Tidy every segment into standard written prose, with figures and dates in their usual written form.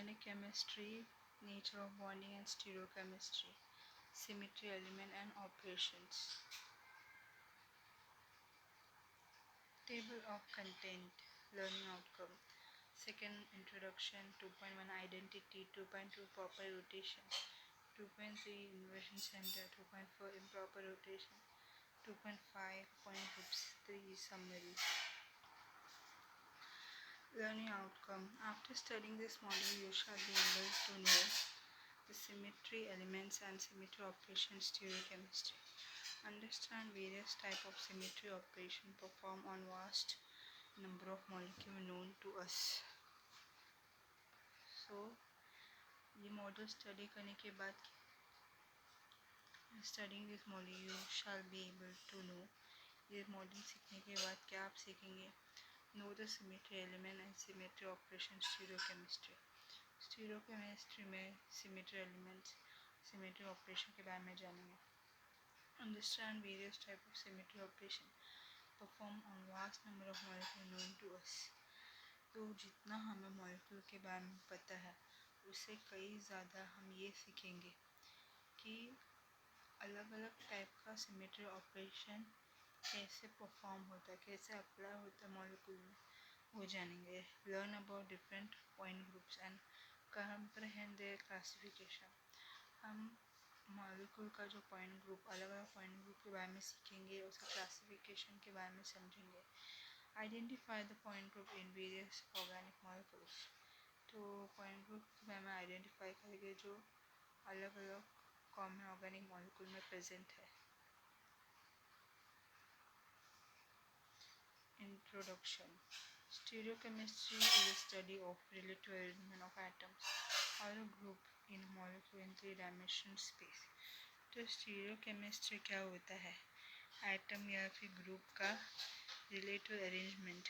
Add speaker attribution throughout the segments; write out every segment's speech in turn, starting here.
Speaker 1: Organic chemistry, nature of bonding and stereochemistry, symmetry element and operations. Table of content, learning outcome. Second introduction, 2.1 identity, 2.2 proper rotation, 2.3 inversion center, 2.4 improper rotation, 2.5 point groups, 3 summary. Learning outcome. After studying this module, you shall be able to know the symmetry elements and symmetry operations stereochemistry. Understand various type of symmetry operation performed on vast number of molecules known to us. So ये model study करने के बाद studying this model you shall be able to know ये model सीखने के बाद क्या आप सीखेंगे know the symmetry element and symmetry operation stereochemistry stereochemistry में सिमेट्री एलिमेंट्स सिमेट्री ऑपरेशन के बारे में जानेंगे understand various type of symmetry operation perform on vast number of molecule known to us तो जितना हमें मॉलिक्यूल के बारे में पता है उससे कई ज़्यादा हम ये सीखेंगे कि अलग अलग टाइप का सिमेट्री ऑपरेशन कैसे परफॉर्म होता है कैसे अप्लाई होता है मॉलिक्यूल में वो जानेंगे learn about different point groups and comprehend there classification हम मॉलिक्यूल का जो पॉइंट ग्रुप अलग अलग पॉइंट ग्रुप के बारे में सीखेंगे उसका क्लासिफिकेशन के बारे में समझेंगे identify the point group in various organic molecules तो पॉइंट ग्रुप के बारे में आइडेंटिफाई करेंगे जो अलग अलग कॉमन ऑर्गेनिक मॉलिक्यूल में प्रेजेंट है introduction stereochemistry is a study of relative arrangement of atoms or a group in a molecule in three-dimensional space तो स्टीरियोकेमिस्ट्री क्या होता है एटम या फिर ग्रुप का रिलेटिव अरेंजमेंट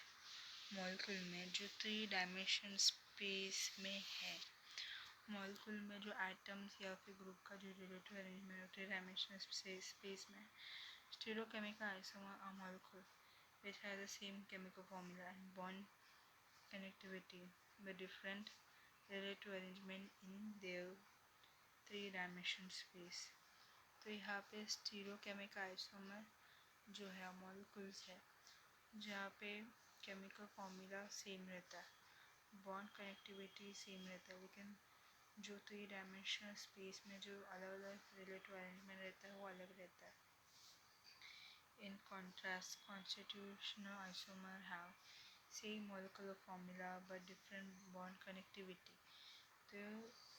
Speaker 1: मॉलिक्यूल में जो थ्री डायमेंशन स्पेस में है मॉलिक्यूल में जो एटम्स या फिर ग्रुप का जो relative arrangement three dimensional space में stereochemical isomer are molecule which has the same chemical formula and bond connectivity but different relative arrangement in their three dimension space तो यहाँ पे स्टीरियोकेमिकल आइसोमर जो है मॉलिक्यूल्स है जहाँ पे केमिकल फॉर्मूला सेम रहता है बॉन्ड कनेक्टिविटी सेम रहता है लेकिन जो थ्री डायमेंशनल स्पेस में जो अलग अलग रिलेटिव अरेंजमेंट रहता है वो अलग रहता है in contrast constitutional isomer have same molecular formula but different bond connectivity तो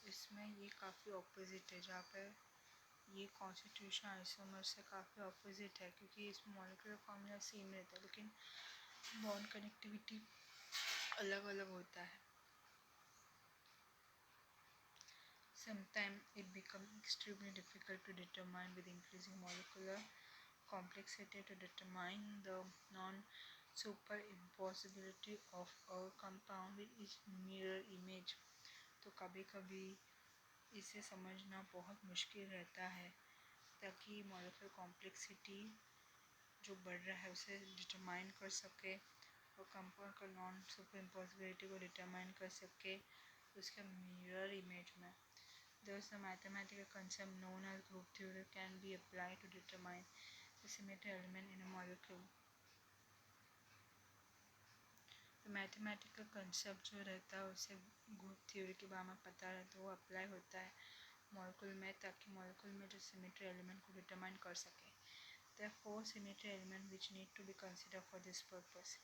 Speaker 1: इसमें ये काफ़ी ऑपोजिट है जहाँ पे ये कॉन्स्टिट्यूशनल आइसोमर से काफ़ी ऑपोजिट है क्योंकि इसमें मॉलिक्यूलर फॉर्मूला सेम रहता है लेकिन बॉन्ड कनेक्टिविटी अलग अलग होता है Sometimes it becomes extremely difficult to determine with increasing molecular complexity to determine the non-superimposibility of a compound with its mirror image. तो कभी कभी इसे समझना बहुत मुश्किल रहता है ताकि molecular complexity जो बढ़ रहा है उसे डिटरमाइन कर सके और कंपाउंड का नॉन सुपर इम्पॉसिबिलिटी को डिटरमाइन कर सके उसके मिरर इमेज में Thus, the mathematical concept known as group theory can be applied to determine the symmetry element in a molecule. तो मैथमेटिकल कंसेप्ट जो रहता है उसे ग्रुप थ्योरी के बारे में पता रहता है वो अप्लाई होता है मॉलिक्यूल में ताकि मॉलिक्यूल में जो सिमेट्री एलिमेंट को डिटरमाइन कर सके There are four symmetry elements which need to be considered for this purpose.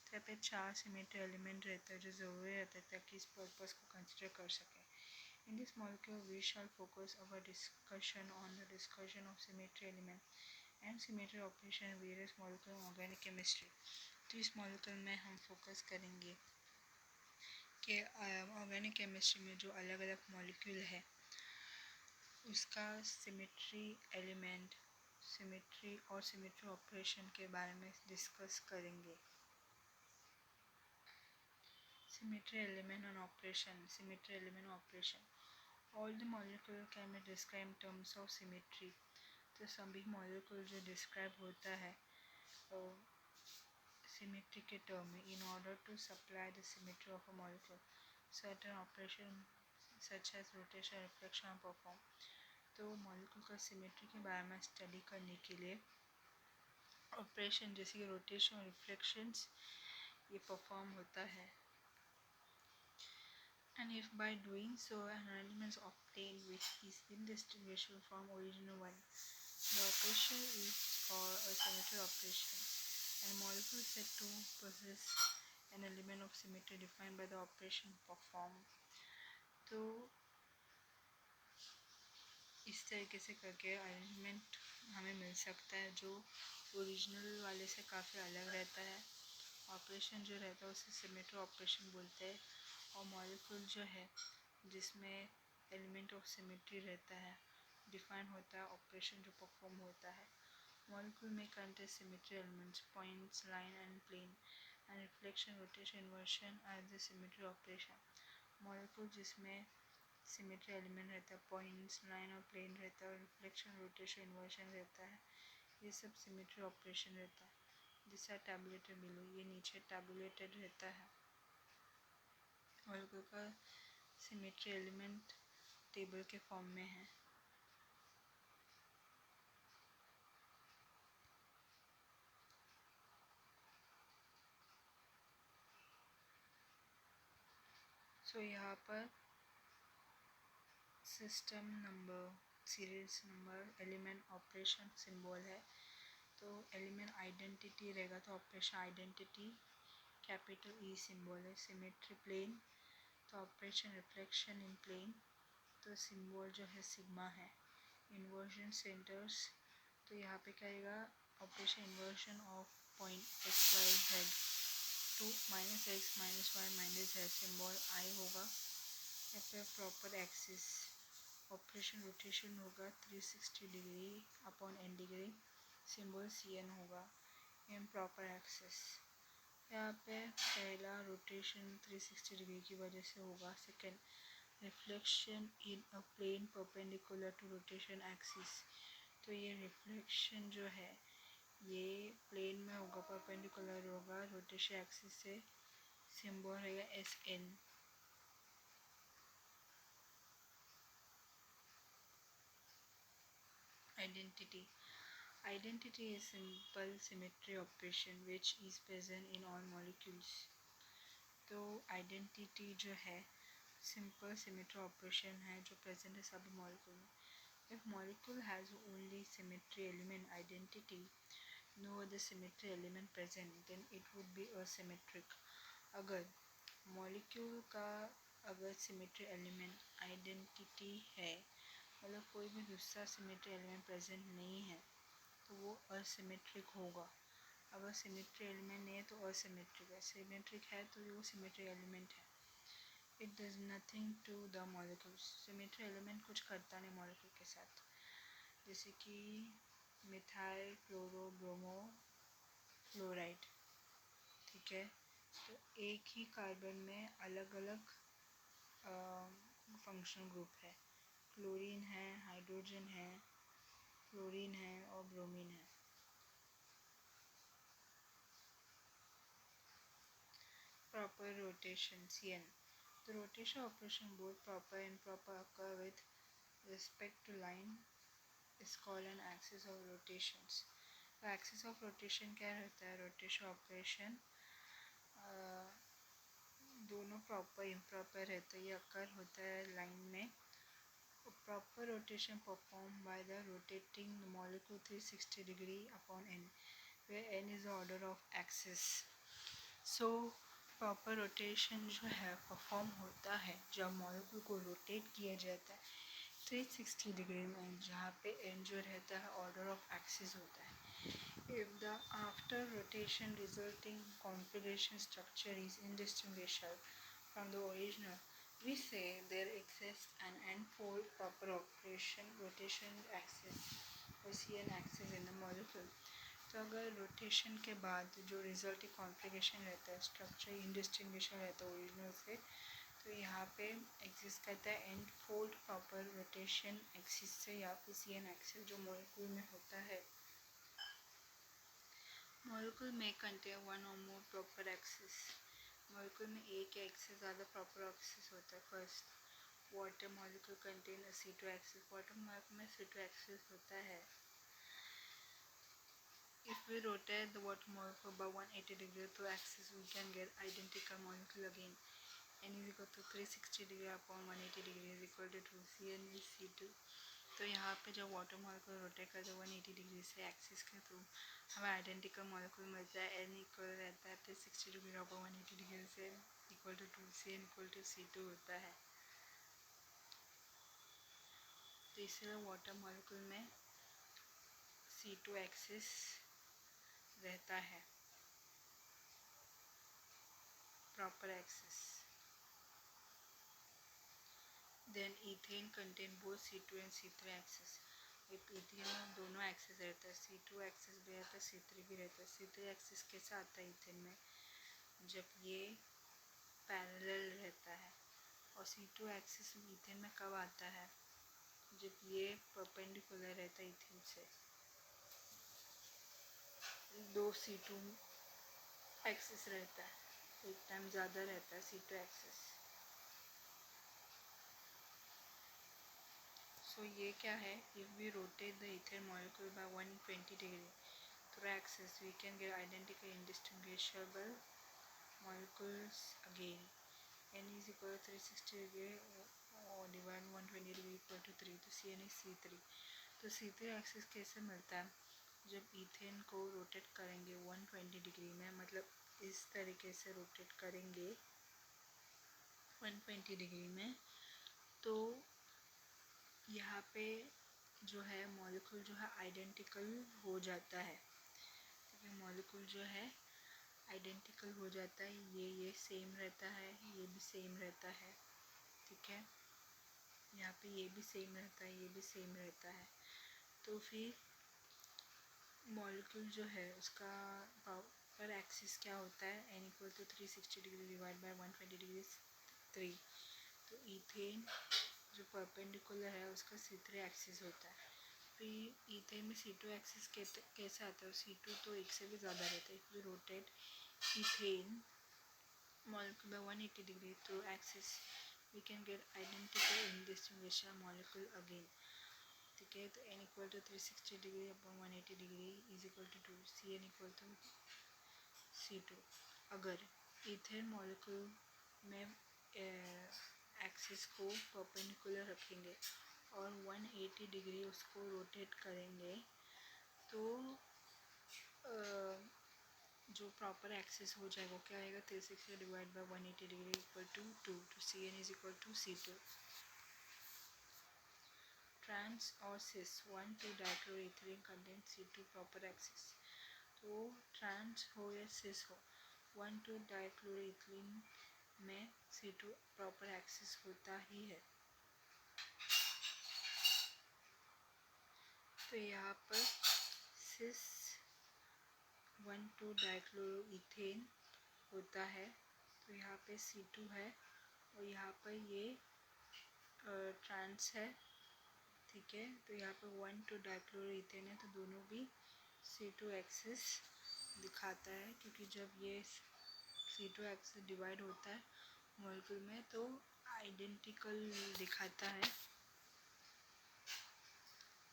Speaker 1: तो यहाँ पे चार सिमेट्री एलिमेंट रहता है जो ज़रूरी रहता है ताकि इस पर्पस को कंसिडर कर सके In this molecule, we shall focus our discussion on the discussion of symmetry element and symmetry operation in various molecular organic chemistry. तो इस molecule में हम focus करेंगे कि ऑर्गेनिक केमिस्ट्री में जो अलग अलग molecule है उसका symmetry element, symmetry और symmetry operation के बारे में डिस्कस करेंगे Symmetry element and operation, symmetry element operation. All the molecule can be described in terms of symmetry. तो सभी molecule जो describe होता है symmetry के term में in order to supply the symmetry of a molecule certain operation such as rotation reflection perform. तो molecule का symmetry के बारे में स्टडी करने के लिए ऑपरेशन जैसे कि रोटेशन और रिफ्लेक्शंस ये परफॉर्म होता है। And if by doing so an element is obtained which is indistinguishable from original one, the operation is called a symmetry operation. And molecule is said to possess an element of symmetry defined by the operation performed. तो इस तरीके से करके arrangement हमें मिल सकता है जो original वाले से काफ़ी अलग रहता है। ऑपरेशन जो रहता है उसे सिमेट्री ऑपरेशन बोलते हैं। और मॉलिक्यूल जो है जिसमें एलिमेंट ऑफ सिमेट्री रहता है डिफाइन होता है ऑपरेशन जो परफॉर्म होता है। मॉलिक्यूल में contain symmetry elements points line and plane and reflection rotation inversion are the symmetry operation. Molecule जिसमें सिमेट्री एलिमेंट रहता है पॉइंट्स लाइन और प्लेन रहता है और रिफ्लेक्शन रोटेशन इन्वर्शन रहता है, ये सब सिमेट्री ऑपरेशन रहता है। दिस आर टैबुलेटेड बिलो, ये नीचे टैबुलेटेड रहता है। मॉलिक्यूल का सिमेट्री एलिमेंट टेबल के फॉर्म में है। सो यहाँ पर system number series number element operation symbol है। तो एलिमेंट आइडेंटिटी रहेगा तो operation identity capital E symbol है। सिमेट्री प्लेन तो ऑपरेशन रिफ्लेक्शन इन प्लेन तो सिंबल जो है सिग्मा है। इन्वर्जन सेंटर्स तो यहाँ पे क्या आएगा operation inversion of point X Y Z to minus X minus Y minus Z symbol I होगा। यहाँ पे प्रॉपर एक्सिस ऑपरेशन रोटेशन होगा 360 degree upon N degree symbol C N होगा इन प्रॉपर एक्सिस। यहाँ पे पहला रोटेशन 360 डिग्री की वजह से होगा। Second reflection in a plane perpendicular to rotation axis, तो ये रिफ्लेक्शन जो है ये प्लेन में होगा परपेंडिकुलर होगा रोटेशन एक्सिस से, सिंबल रहेगा S N. Identity. Identity is simple symmetry operation which is present in all molecules. तो आइडेंटिटी जो है सिंपल सिमेट्री ऑपरेशन है जो प्रेजेंट है सभी मॉलिक्यूल में। If molecule has only symmetry element identity no other symmetry element present then it would be asymmetric. अगर molecule का अगर सिमेट्री एलिमेंट आइडेंटिटी है मतलब कोई भी दूसरा सिमेट्री एलिमेंट प्रेजेंट नहीं है तो वो असिमेट्रिक होगा। अगर सिमेट्री एलिमेंट नहीं है तो असिमेट्रिक है, सिमेट्रिक है तो वो सिमेट्री एलिमेंट है। It does nothing to the molecules, symmetry element कुछ करता नहीं मॉलिक्यूल के साथ। जैसे कि मिथाइल क्लोरो ब्रोमो फ्लोराइड, ठीक है, तो एक ही कार्बन में अलग अलग फंक्शनल ग्रुप है। क्लोरीन है, हाइड्रोजन है, फ्लोरीन है और ब्रोमीन है। Proper rotation Cn. The rotation operation both proper and improper occur with respect to line is called an axis of rotations. तो axis of rotation क्या रहता है? rotation operation दोनों प्रॉपर इम्प्रॉपर रहता है, ये अकर होता है लाइन में। Proper rotation perform by the rotating the molecule 360 degree upon n where n is the order of axis. So proper rotation जो है परफॉर्म होता है जब मॉलिक्यूल को रोटेट किया जाता है 360 डिग्री में, जहाँ पे n जो रहता है ऑर्डर ऑफ एक्सिस होता है। If the after rotation resulting configuration structure is indistinguishable from the original, we say there exists an n-fold proper operation rotation axis or Cn axis in the molecule. तो अगर rotation के बाद जो resulting configuration रहता है structure indistinguishable रहता है original से, तो यहाँ पे एग्जिस्ट करता है and fold proper rotation axis से या फिर Cn एक्सिस जो मॉलिक्यूल में होता है। मॉलिक्यूल में कंटेन वन और मोर प्रॉपर एक्सिस, मॉलिक्यूल में एक या एक से ज़्यादा प्रॉपर एक्सिस होता है। First water molecule contain C2 axis, water molecule में C2 एक्सिस होता है. If we rotate the water molecule by 180 degree to axis, we can get identical molecule again. N is equal to 360 degree upon 180 degree is equal to 2C N is C2. तो यहाँ पे जब water molecule rotate करते 180 degree से axis के through हमें identical molecule मिलता है. एन इक्वल रहता है 360 डिग्री अपॉन 180 डिग्री से equal to 2C N equal to C2 होता है. तो इसलिए वाटर मॉलिक्यूल में C2 एक्सिस रहता है, proper axis. Then ethane contain both C2 and C3 axis. Ethane में दोनों एक्सिस रहता है, C2 एक्सिस भी रहता है, C3 भी रहता है. C3 एक्सिस कैसे आता है इथेन में, जब ये पैरेलल रहता है. और C2 एक्सिस इथेन में कब आता है, जब ये परपेंडिकुलर रहता है इथेन से. दो C2 एक्सिस रहता है, एक टाइम ज़्यादा रहता है C2 एक्सिस. सो ये क्या है, if we rotate the ethane molecule by 120 degree through axis we can get identical indistinguishable molecules again. N is equal to 360 degree और डिवाइड 120 डिग्री इक्वल टू 3. तो C N is C3. तो C3 axis कैसे मिलता है, जब ethane को rotate करेंगे 120 degree में, मतलब इस तरीके से रोटेट करेंगे 120 डिग्री में, तो यहाँ पे जो है मॉलिक्यूल जो है आइडेंटिकल हो जाता है. मॉलिक्यूल जो है आइडेंटिकल हो जाता है. ये सेम रहता है, ये भी सेम रहता है. ठीक है, यहाँ पे ये भी सेम रहता है, ये भी सेम रहता है. तो फिर मॉलिक्यूल जो है उसका पावर एक्सिस क्या होता है, N equal to 360 degree divide by 120 degree 3. तो इथेन जो परपेंडिकुलर है उसका C3 एक्सिस होता है. फिर इथेन में C2 एक्सिस कैसे आता है, C2 तो एक से भी ज़्यादा रहता है. If we rotate ethane molecule by 180 degree through axis we can get identical indistinguishable molecule again. ठीक है, तो n equal to 360 degree upon 180 degree is equal to 2. C N equal to C2. अगर इथेन मॉलिक्यूल में axis को perpendicular रखेंगे और 180 degree उसको rotate करेंगे, तो जो प्रॉपर एक्सिस हो जाएगा वो क्या आएगा, 360 divide by 180 degree equal to 2. तो C N is equal to C2. Trans और cis 1,2 dichloroethylene contain C2 proper axis. तो ट्रांस हो या सिस हो, 1,2 डाइक्लोरोइथिलीन में C2 प्रॉपर एक्सिस होता ही है. तो यहाँ पर सिस 1,2 डाइक्लोरोइथेन होता है. तो यहाँ पे C2 है और यहाँ पर ये ट्रांस है. ठीक है, तो यहाँ पे 1,2 डाइक्लोरोइथेन है, तो दोनों भी C2 एक्सिस दिखाता है, क्योंकि जब ये C2 एक्सिस डिवाइड होता है मॉलिक्यूल में तो आइडेंटिकल दिखाता है,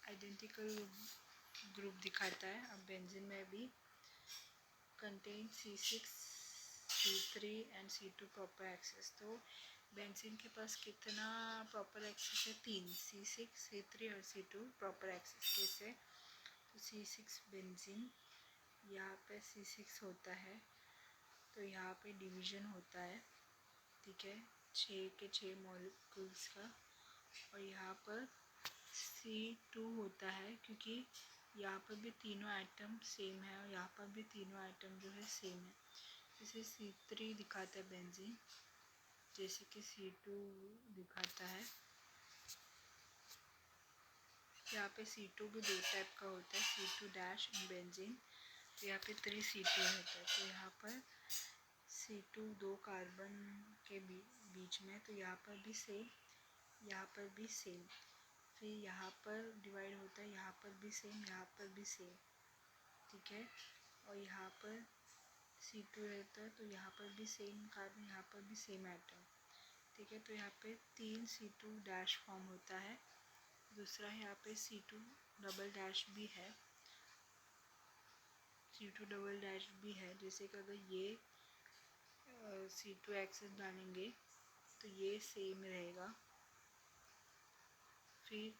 Speaker 1: आइडेंटिकल ग्रुप दिखाता है. अब बेंजीन में भी contain C6 C3 and C2 proper axis. तो बेंजीन के पास कितना प्रॉपर एक्सिस है, 3, C6 C3 और C2 प्रॉपर एक्सिस. कैसे, तो C6 बेंजीन, यहाँ पे C6 होता है, तो यहाँ पे डिवीज़न होता है. ठीक है, 6 के 6 मॉलिक्यूल्स का. और यहाँ पर C2 होता है, क्योंकि यहाँ पर भी तीनों आइटम सेम है और यहाँ पर भी तीनों आइटम जो है सेम है. इसे C3 दिखाता है बेंजीन, जैसे कि C2 दिखाता है. यहाँ पे C2 भी 2 टाइप का होता है, C2 डैश इन बेंजीन. तो यहाँ पे 3C2 होता है. तो यहाँ पर C2 2 कार्बन के बीच में, तो यहाँ पर भी सेम, यहाँ पर भी सेम. फिर यहाँ पर डिवाइड होता है, यहाँ पर भी सेम, यहाँ पर भी सेम. ठीक है, और यहाँ पर C2 रहता है, तो यहाँ पर भी सेम कार्बन, यहाँ पर भी सेम एटम. ठीक है। तो यहाँ पे 3 C2 डैश फॉर्म होता है। दूसरा यहाँ पे C2 डबल डैश भी है, C2 डबल डैश भी है। जैसे कि अगर ये C2 एक्सेस डालेंगे तो ये सेम रहेगा। फिर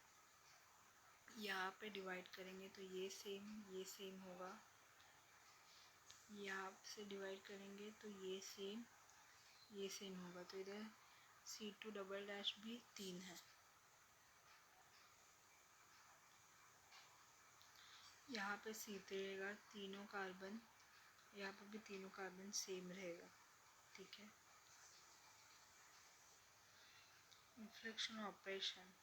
Speaker 1: यहाँ पे डिवाइड करेंगे तो ये सेम होगा। यहाँ से डिवाइड करेंगे तो ये सेम होगा। तो इधर C2 डबल डैश भी 3 है। यहाँ पे C3 रहेगा, तीनों कार्बन, यहाँ पे भी तीनों कार्बन सेम रहेगा। ठीक है। Reflection operation.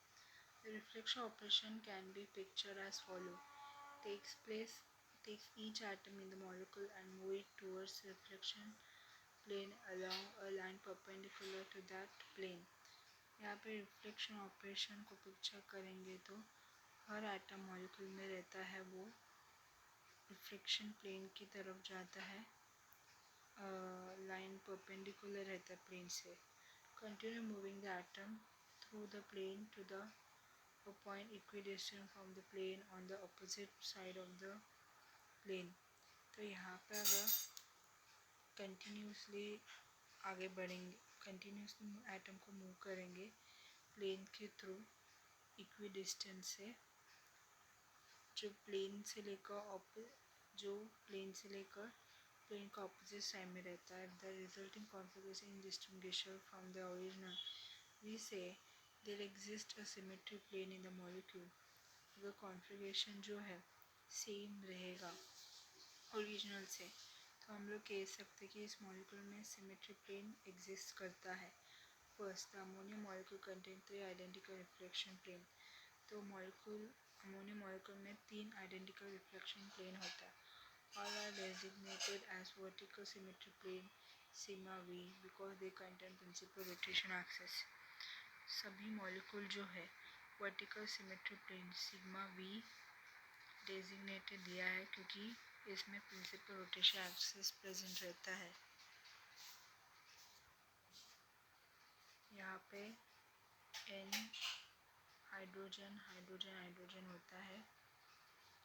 Speaker 1: The reflection operation can be pictured as follow. Takes each atom in the molecule and move it towards reflection plane along a line perpendicular to that plane. यहाँ पे reflection operation को picture करेंगे तो हर atom molecule में रहता है, वो reflection plane की तरफ जाता है, लाइन परपेंडिकुलर रहता है प्लेन से। Continue moving the atom through the plane to the a point equidistant from the plane on the opposite side of the plane. तो यहाँ पे अगर कंटिन्यूसली आगे बढ़ेंगे, कंटिन्यूसली एटम को मूव करेंगे प्लेन के थ्रू इक्विडिस्टेंस से, जो प्लेन का ऑपोजिट साइड में रहता है, the resulting configuration indistinguishable from the original, we say there exist a symmetry plane in the molecule. अगर कॉन्फ़िगरेशन जो है सेम रहेगा ओरिजिनल से, तो हम लोग कह सकते हैं कि इस मॉलिक्यूल में सिमेट्री प्लेन एग्जिस्ट करता है। First, the ammonium molecule contain 3 identical reflection plane. तो अमोनियम मॉलिक्यूल में 3 आइडेंटिकल रिफ्लेक्शन प्लेन होता है। All are designated as vertical symmetry plane sigma V because they contain principal rotation axis. सभी molecule जो है vertical symmetry plane sigma V designated दिया है क्योंकि इसमें प्रिंसिपल रोटेशन एक्सिस प्रेजेंट रहता है। यहाँ पे N हाइड्रोजन हाइड्रोजन हाइड्रोजन होता है।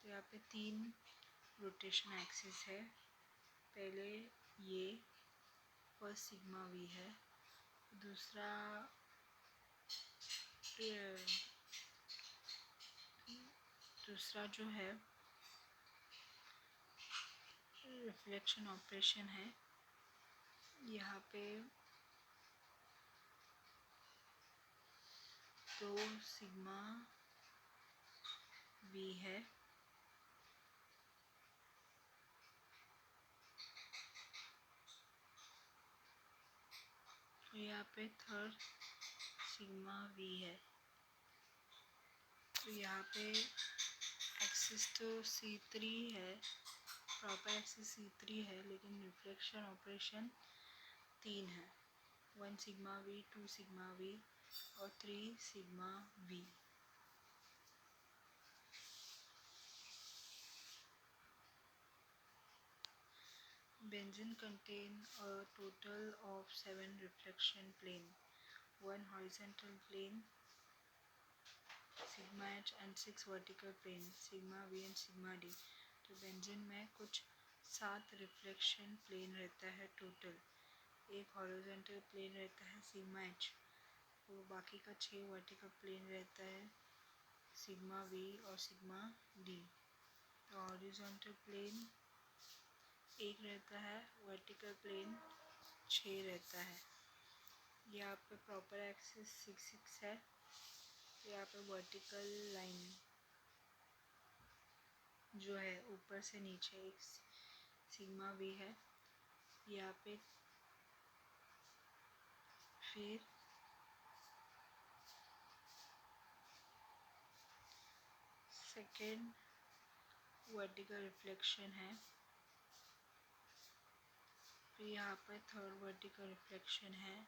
Speaker 1: तो यहाँ पे 3 रोटेशन एक्सिस है। पहले ये फर्स्ट सिग्मा वी है, दूसरा जो है रिफ्लेक्शन ऑपरेशन है। यहाँ पे 2 सिग्मा वी है, तो यहाँ पे थर्ड सिग्मा वी है। तो यहाँ पे एक्सिस तो C3 है, प्रॉपर एक्सिस C3 है, लेकिन रिफ्लेक्शन ऑपरेशन 3 है, 1 सिग्मा वी, 2 सिग्मा वी और 3 sigma we. Benzene contain a total of 7 reflection plane, 1 horizontal plane sigma h and 6 vertical plane sigma v and sigma d। तो benzene में कुछ 7 reflection plane रहता है total. एक horizontal plane रहता है sigma H, वो बाकी का 6 वर्टिकल प्लेन रहता है सिग्मा वी और सिग्मा डी। तो हॉरिजॉन्टल प्लेन 1 रहता है, वर्टिकल प्लेन 6 रहता है। यहाँ पे प्रॉपर एक्सिस 6 है। यहाँ पे वर्टिकल लाइन जो है ऊपर से नीचे एक सिग्मा वी है यहाँ पे। फिर सेकेंड वर्टिकल रिफ्लेक्शन है, फिर यहाँ पे थर्ड वर्टिकल रिफ्लेक्शन है,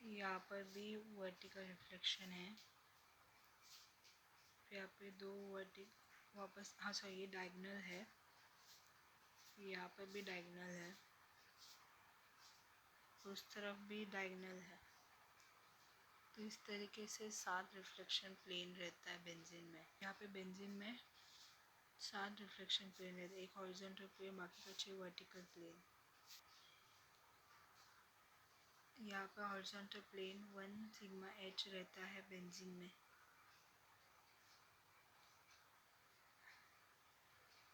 Speaker 1: यहाँ पर भी वर्टिकल रिफ्लेक्शन है। फिर यहाँ पे दो वर्टिक वापस, हाँ सॉरी ये डायगनल है, यहाँ पर भी डायगनल है, उस तरफ भी डायगनल है। तो इस तरीके से 7 रिफ्लेक्शन प्लेन रहता है बेंजीन में। यहाँ पे बेंजीन में 7 रिफ्लेक्शन प्लेन रहते हैं, एक हॉरिजॉन्टल प्लेन, बाकी का 6 वर्टिकल प्लेन। यहाँ पे हॉरिजॉन्टल प्लेन 1 सिग्मा h रहता है बेंजीन में।